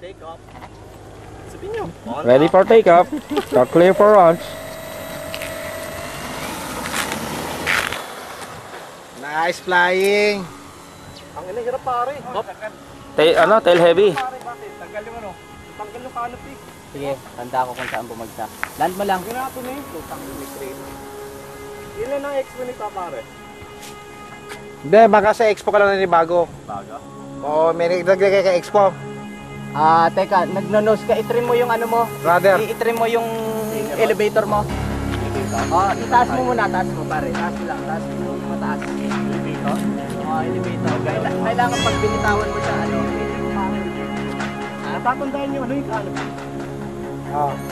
take off. Sabihin nyo. Ready for take off. Clear for launch. Nice flying. Ang ina, hirap pare. Tail heavy. Bakit? Tanggalin mo no. Tanggal yung canopy. Sige, tanda ko kung saan bumagsak. Land mo lang. Ginapo na yun. Tutang yung train. Ilan ang expo nito pare? Hindi, baka sa expo ka lang nanibago. Bago? Oo, may naglagay ka expo. Teka, nagno-nose ka. I-trim mo yung ano mo. Brother. I-trim mo yung elevator mo. Itaas mo muna, taas mo pare. Taas mo lang, taas mo mataas. Elevator? Elevator. Kailangan pag binitawan mo siya, Tatandaan nyo ano yung canopy?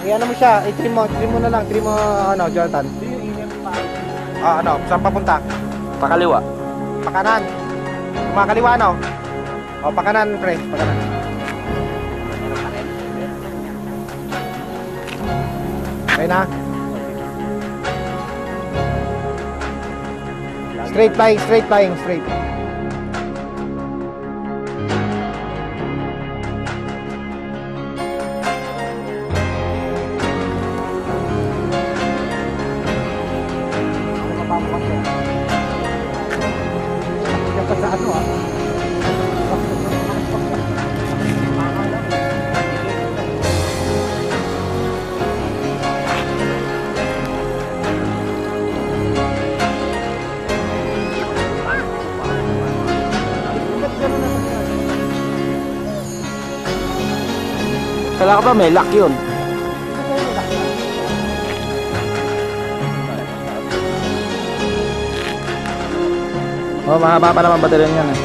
I-ano mo siya, i-trim mo na lang, trim mo Jonathan. Ito yung ingat pa. Saan papunta? Pakaliwa. Pakanan. Kumakaliwa pakanan pre, pakanan. Okay na. Straight flying. Kala ka ba may lock yun? Mahaba pa naman baterya niyan eh.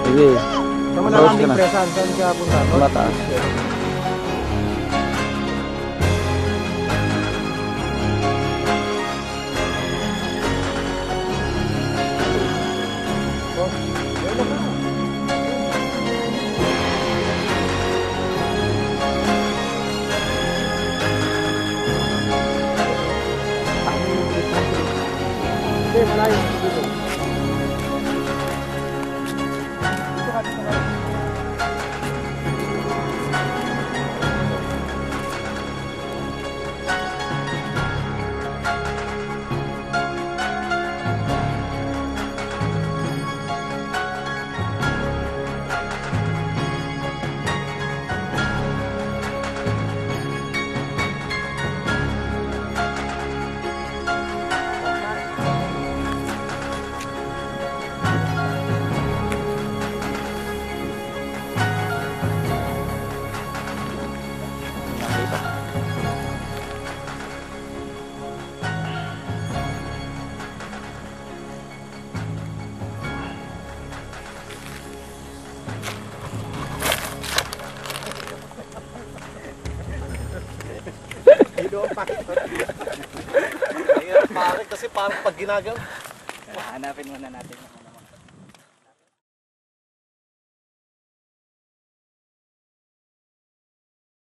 Sige. Saan mo na lang impresan? Saan ka punta? Mataas. Malayo dito. Pare kasi parang pag ginagawa. Hanapin muna natin.